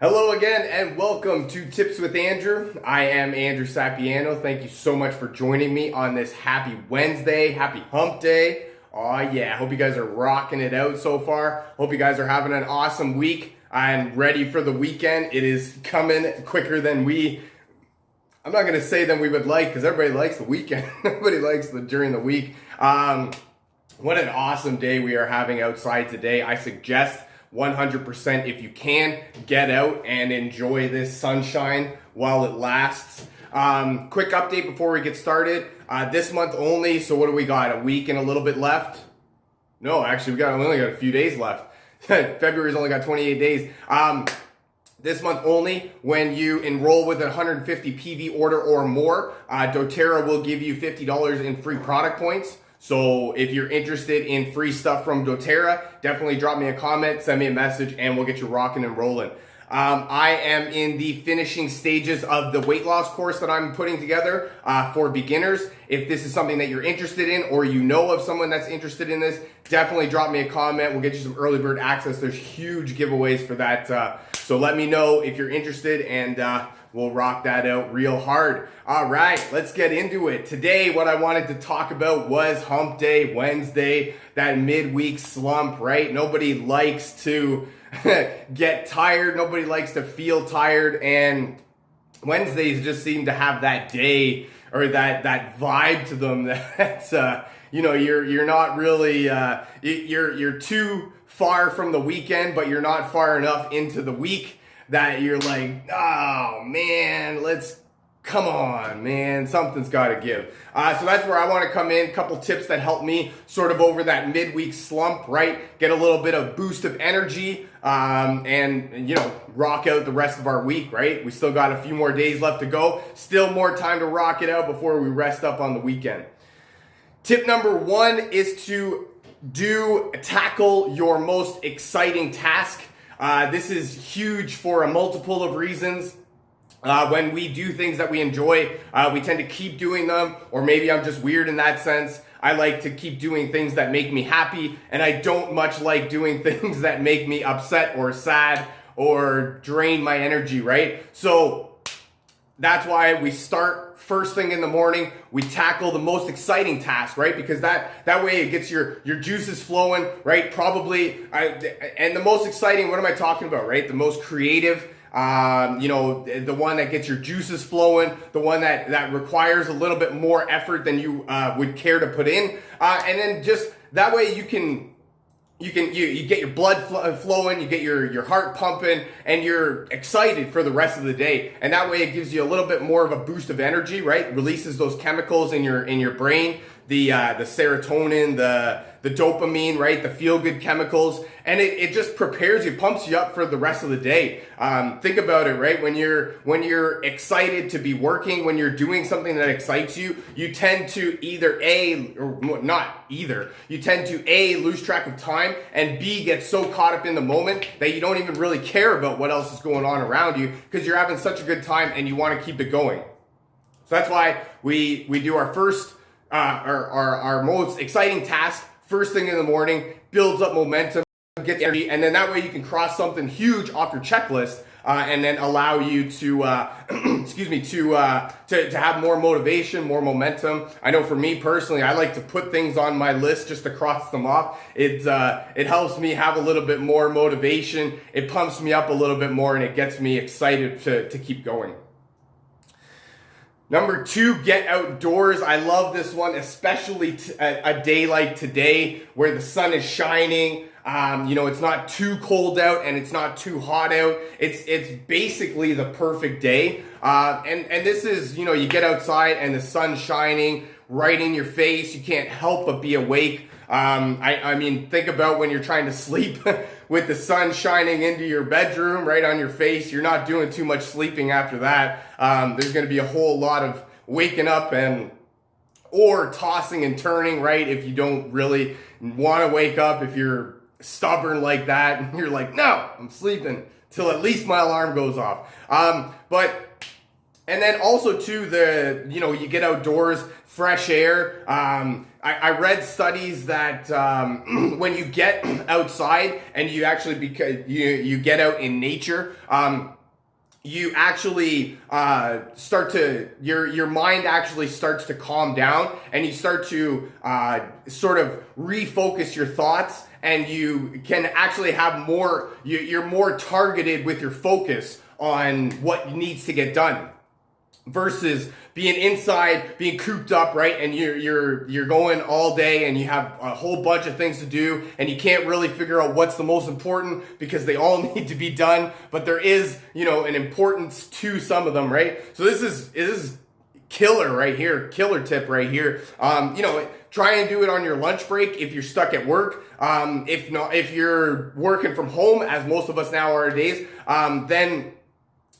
Hello again and welcome to Tips with Andrew. I am Andrew Sapiano. Thank you so much for joining me on this happy Wednesday, happy hump day. Oh yeah, hope you guys are rocking it out so far. Hope you guys are having an awesome week. I'm ready for the weekend. It is coming quicker than I'm not going to say than we would like because everybody likes the weekend. Everybody likes during the week. What an awesome day we are having outside today. I suggest 100% if you can, get out and enjoy this sunshine while it lasts. Quick update before we get started. This month only, so what do we got? A week and a little bit left? No, actually we only got a few days left. February's only got 28 days. This month only, when you enroll with a 150 PV order or more, doTERRA will give you $50 in free product points. So if you're interested in free stuff from doTERRA, definitely drop me a comment, send me a message, and we'll get you rocking and rolling. I am in the finishing stages of the weight loss course that I'm putting together for beginners. If this is something that you're interested in or you know of someone that's interested in this, definitely drop me a comment. We'll get you some early bird access. There's huge giveaways for that. So let me know if you're interested and we'll rock that out real hard. All right, let's get into it. Today, what I wanted to talk about was hump day, Wednesday, that midweek slump, right? Nobody likes to get tired. Nobody likes to feel tired. And Wednesdays just seem to have that day or that vibe to them that, you're not really, you're too far from the weekend, but you're not far enough into the week that you're like, oh man, come on, man, something's got to give. So that's where I want to come in. A couple tips that help me sort of over that midweek slump, right? Get a little bit of boost of energy and rock out the rest of our week, right? We still got a few more days left to go. Still more time to rock it out before we rest up on the weekend. Tip number one is to tackle your most exciting task. This is huge for a multiple of reasons. When we do things that we enjoy, we tend to keep doing them, or maybe I'm just weird in that sense. I like to keep doing things that make me happy, and I don't much like doing things that make me upset or sad or drain my energy, right? So that's why we start first thing in the morning. We tackle the most exciting task, right? Because that way it gets your juices flowing, right? And the most exciting, what am I talking about, right? The most creative, the one that gets your juices flowing, the one that requires a little bit more effort than you would care to put in. And then just that way you get your blood flowing, you get your heart pumping, and you're excited for the rest of the day. And that way it gives you a little bit more of a boost of energy, right? Releases those chemicals in your brain, the serotonin, the dopamine, right? The feel-good chemicals. And it just prepares you, pumps you up for the rest of the day. Think about it, right? When you're excited to be working, when you're doing something that excites you, you tend to you tend to A, lose track of time, and B, get so caught up in the moment that you don't even really care about what else is going on around you because you're having such a good time and you want to keep it going. So that's why we do our first, our most exciting task first thing in the morning, builds up momentum, gets energy, and then that way you can cross something huge off your checklist and then allow you to to have more motivation, more momentum. I know for me personally, I like to put things on my list just to cross them off. It helps me have a little bit more motivation. It pumps me up a little bit more, and it gets me excited to keep going. Number two, get outdoors. I love this one, especially a day like today where the sun is shining. It's not too cold out and it's not too hot out. It's basically the perfect day. And this is, you get outside and the sun's shining right in your face. You can't help but be awake. I mean, think about when you're trying to sleep with the sun shining into your bedroom right on your face. You're not doing too much sleeping after that. There's going to be a whole lot of waking up or tossing and turning, right? If you don't really want to wake up, if you're stubborn like that, and you're like, no, I'm sleeping till at least my alarm goes off. And then also too, you get outdoors, fresh air. I read studies that when you get outside and you actually, because you get out in nature, you actually start to, your mind actually starts to calm down, and you start to sort of refocus your thoughts, and you can actually have more, you're more targeted with your focus on what needs to get done, versus being inside, being cooped up, right? And you're going all day, and you have a whole bunch of things to do, and you can't really figure out what's the most important, because they all need to be done. But there is, an importance to some of them, right? So this is killer right here, killer tip right here. Try and do it on your lunch break if you're stuck at work. If you're working from home, as most of us nowadays, then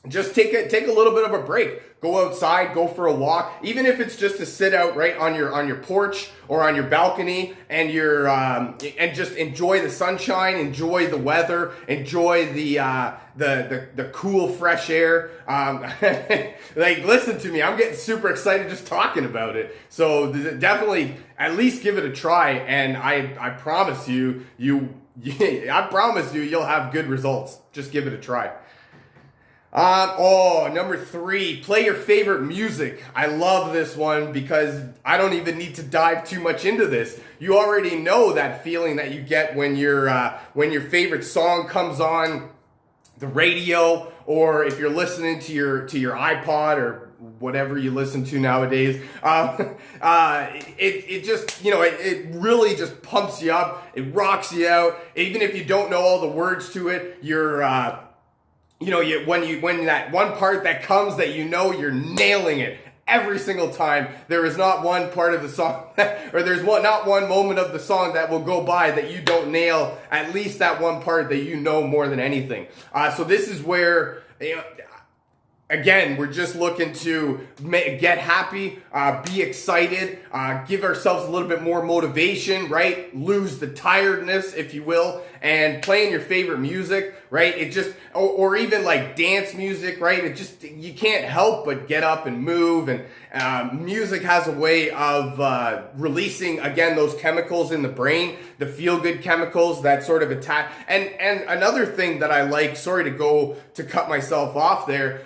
just take a little bit of a break. Go outside, go for a walk, even if it's just to sit out right on your porch or on your balcony, and and just enjoy the sunshine, enjoy the weather, enjoy the cool fresh air. Like, listen to me, I'm getting super excited just talking about it. So definitely at least give it a try, and I promise you I promise you'll have good results. Just give it a try. Number 3, play your favorite music. I love this one because I don't even need to dive too much into this. You already know that feeling that you get when your favorite song comes on the radio, or if you're listening to your iPod or whatever you listen to nowadays. It just, it really just pumps you up. It rocks you out. Even if you don't know all the words to it, when that one part that comes that you're nailing it every single time, there is not one part of the song or there's not one moment of the song that will go by that you don't nail at least that one part that you know more than anything. So this is where, again, we're just looking to get happy, be excited, give ourselves a little bit more motivation, right? Lose the tiredness, if you will, and playing your favorite music, right? It just, or even like dance music, right? It just, you can't help but get up and move, and music has a way of releasing, again, those chemicals in the brain, the feel-good chemicals that sort of attack. And another thing that I like, sorry to cut myself off there,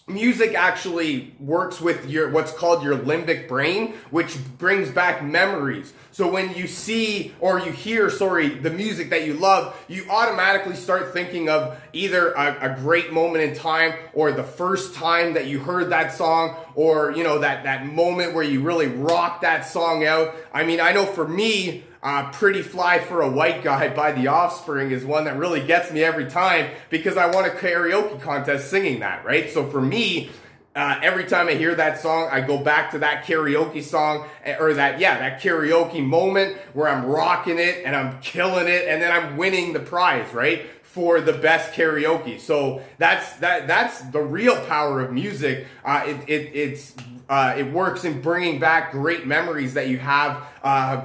music actually works with what's called your limbic brain, which brings back memories. So when you see or you hear, the music that you love, you automatically start thinking of either a great moment in time, or the first time that you heard that song, or that moment where you really rocked that song out. I mean, I know for me, Pretty Fly for a White Guy by The Offspring is one that really gets me every time, because I won a karaoke contest singing that, right? So for me, every time I hear that song, I go back to that karaoke song, or that karaoke moment where I'm rocking it and I'm killing it, and then I'm winning the prize, right? For the best karaoke. So that's the real power of music. It works in bringing back great memories that you have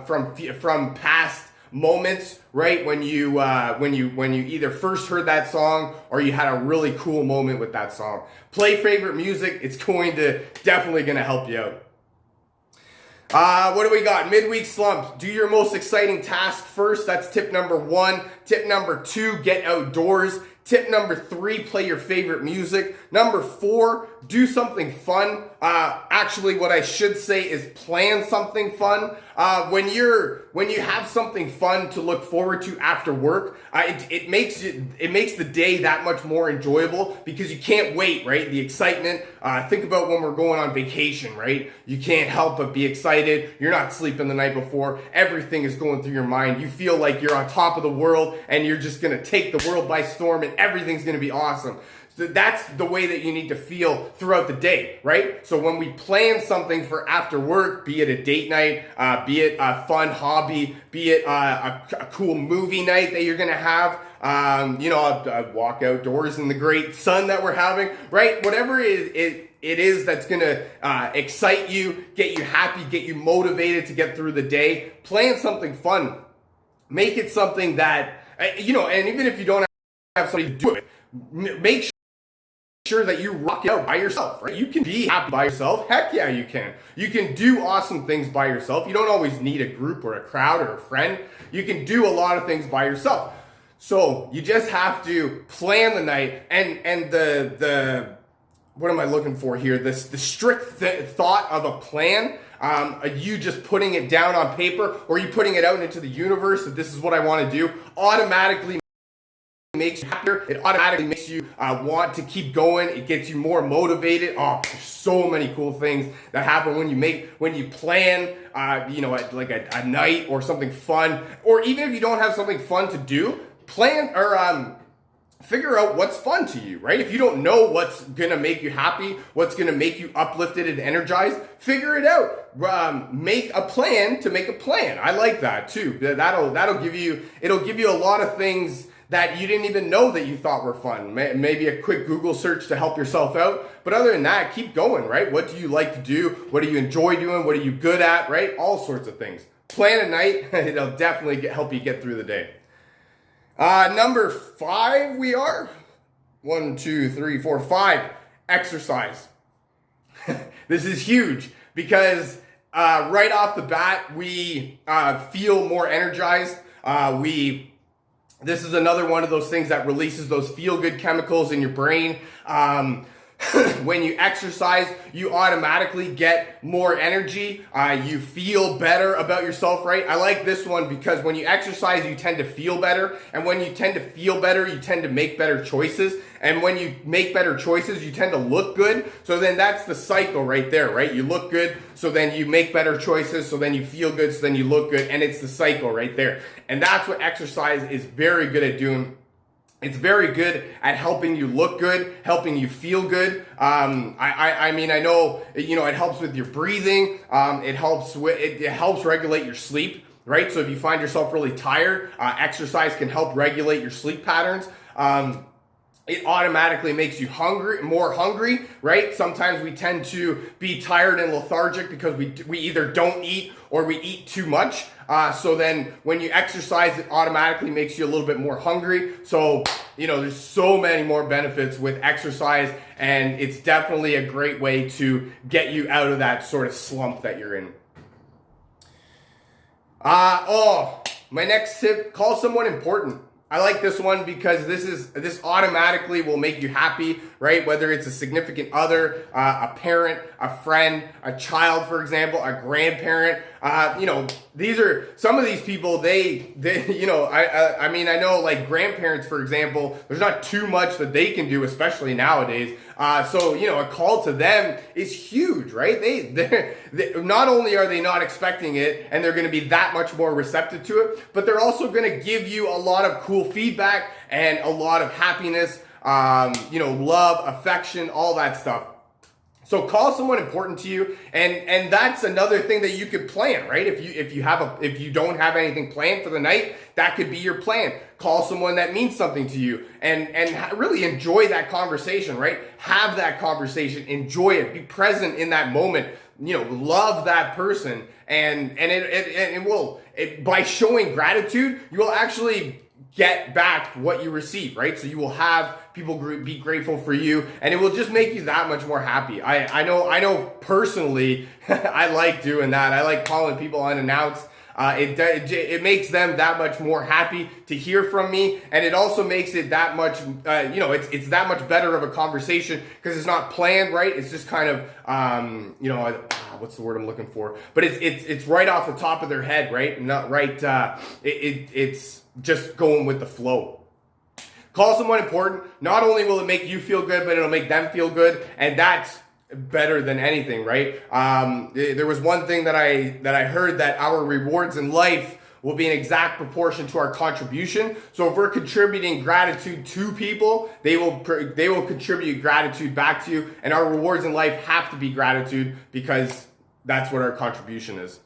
from past moments, right? When you either first heard that song, or you had a really cool moment with that song. Play favorite music. It's definitely going to help you out. What do we got? Midweek slump. Do your most exciting task first. That's tip number 1. Tip number 2, get outdoors. Tip number 3, play your favorite music. Number 4, do something fun. Actually, what I should say is plan something fun. When you have something fun to look forward to after work, it makes the day that much more enjoyable, because you can't wait, right? The excitement. Think about when we're going on vacation, right? You can't help but be excited. You're not sleeping the night before. Everything is going through your mind. You feel like you're on top of the world, and you're just gonna take the world by storm, and everything's gonna be awesome. So that's the way that you need to feel throughout the day, right? So when we plan something for after work, be it a date night, be it a fun hobby, be it a cool movie night that you're gonna have, a walk outdoors in the great sun that we're having, right? Whatever it is that's gonna excite you, get you happy, get you motivated to get through the day. Plan something fun. Make it something that, and even if you don't have somebody to do it, make sure that you rock it out by yourself, right? You can be happy by yourself. Heck yeah, you can. You can do awesome things by yourself. You don't always need a group or a crowd or a friend. You can do a lot of things by yourself. So you just have to plan the night, and the what am I looking for here? The strict thought of a plan, you just putting it down on paper or you putting it out into the universe that this is what I want to do, automatically makes you happier. It automatically makes you want to keep going. It gets you more motivated. Oh, there's so many cool things that happen when you plan, like a night or something fun, or even if you don't have something fun to do, plan or figure out what's fun to you, right? If you don't know what's gonna make you happy, what's gonna make you uplifted and energized, figure it out. Make a plan to make a plan. I like that too. It'll give you a lot of things that you didn't even know that you thought were fun. Maybe a quick Google search to help yourself out. But other than that, keep going, right? What do you like to do? What do you enjoy doing? What are you good at, right? All sorts of things. Plan a night. It'll definitely help you get through the day. Number 5 we are. 1, 2, 3, 4, 5. Exercise. This is huge because right off the bat, we feel more energized. This is another one of those things that releases those feel-good chemicals in your brain. When you exercise, you automatically get more energy. You feel better about yourself, right? I like this one because when you exercise, you tend to feel better. And when you tend to feel better, you tend to make better choices. And when you make better choices, you tend to look good. So then that's the cycle right there, right? You look good, so then you make better choices, so then you feel good, so then you look good. And it's the cycle right there. And that's what exercise is very good at doing. It's very good at helping you look good, helping you feel good. I mean, I know, it helps with your breathing. It helps regulate your sleep, right? So if you find yourself really tired, exercise can help regulate your sleep patterns. It automatically makes you more hungry, right? Sometimes we tend to be tired and lethargic because we either don't eat or we eat too much. So then when you exercise, it automatically makes you a little bit more hungry. So, there's so many more benefits with exercise, and it's definitely a great way to get you out of that sort of slump that you're in. My next tip, call someone important. I like this one because this automatically will make you happy, right? Whether it's a significant other, a parent, a friend, a child, for example, a grandparent. These are some of these people. I know like grandparents, for example. There's not too much that they can do, especially nowadays. So a call to them is huge, right? They not only are they not expecting it, and they're going to be that much more receptive to it, but they're also going to give you a lot of cool feedback and a lot of happiness, love, affection, all that stuff. So call someone important to you, and that's another thing that you could plan, right? If you don't have anything planned for the night, that could be your plan. Call someone that means something to you, and really enjoy that conversation, right? Have that conversation, enjoy it, be present in that moment. Love that person, and by showing gratitude, you will actually get back what you receive, right? So you will have people be grateful for you, and it will just make you that much more happy. I know personally, I like doing that. I like calling people unannounced. It makes them that much more happy to hear from me, and it also makes it that much, it's that much better of a conversation because it's not planned, right? It's just kind of, what's the word I'm looking for? But it's right off the top of their head, right? Not right. It's just going with the flow. Call someone important. Not only will it make you feel good, but it'll make them feel good, and that's better than anything, right? There was one thing that I heard, that our rewards in life will be an exact proportion to our contribution. So if we're contributing gratitude to people, they will contribute gratitude back to you, and our rewards in life have to be gratitude because that's what our contribution is.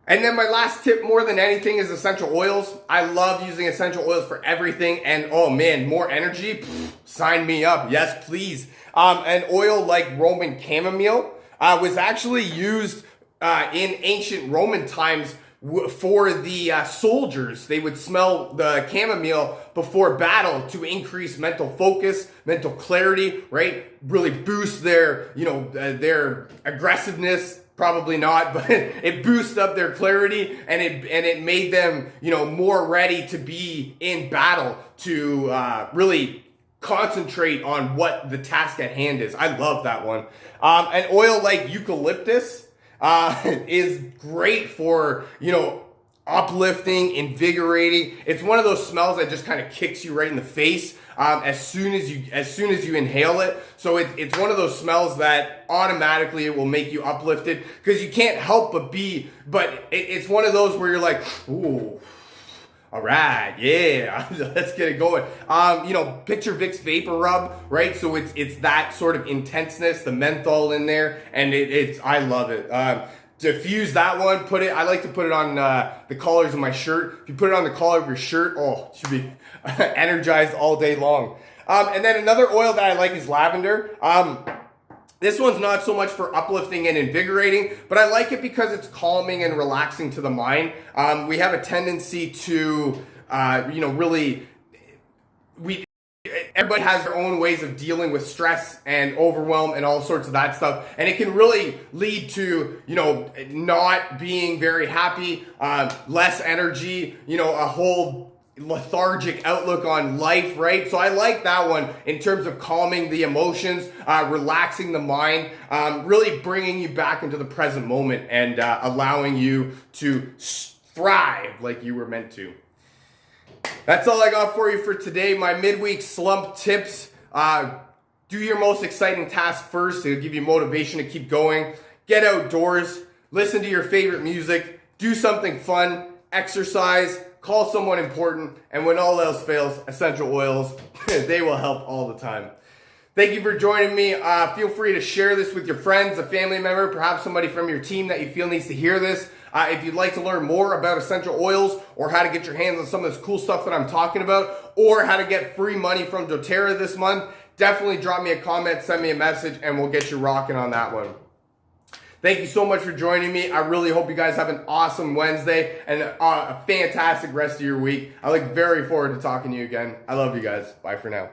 And then my last tip, more than anything, is essential oils. I love using essential oils for everything, and oh man, more energy? Sign me up. Yes, please. An oil like Roman chamomile was actually used in ancient Roman times for the soldiers. They would smell the chamomile before battle to increase mental focus, mental clarity, right? Really boost their, their aggressiveness. Probably not, but it boosted up their clarity, and it made them, more ready to be in battle, to really concentrate on what the task at hand is. I love that one. An oil like eucalyptus is great for, uplifting, invigorating. It's one of those smells that just kind of kicks you right in the face as soon as you inhale it. So it's one of those smells that automatically it will make you uplifted, because you can't help but it's one of those where you're like, ooh, all right, yeah, let's get it going. Picture Vicks Vapor Rub, right? So it's that sort of intenseness, the menthol in there, and I love it. Diffuse that one, I like to put it on the collars of my shirt. If you put it on the collar of your shirt, it should be energized all day long. And then another oil that I like is lavender. This one's not so much for uplifting and invigorating, but I like it because it's calming and relaxing to the mind. We have a tendency to, everybody has their own ways of dealing with stress and overwhelm and all sorts of that stuff. And it can really lead to, not being very happy, less energy, a whole lethargic outlook on life, right? So I like that one in terms of calming the emotions, relaxing the mind, really bringing you back into the present moment, and allowing you to thrive like you were meant to. That's all I got for you for today. My midweek slump tips. Do your most exciting task first. It'll give you motivation to keep going. Get outdoors. Listen to your favorite music. Do something fun. Exercise. Call someone important. And when all else fails, essential oils, they will help all the time. Thank you for joining me. Feel free to share this with your friends, a family member, perhaps somebody from your team that you feel needs to hear this. If you'd like to learn more about essential oils, or how to get your hands on some of this cool stuff that I'm talking about, or how to get free money from doTERRA this month, definitely drop me a comment, send me a message, and we'll get you rocking on that one. Thank you so much for joining me. I really hope you guys have an awesome Wednesday and a fantastic rest of your week. I look very forward to talking to you again. I love you guys. Bye for now.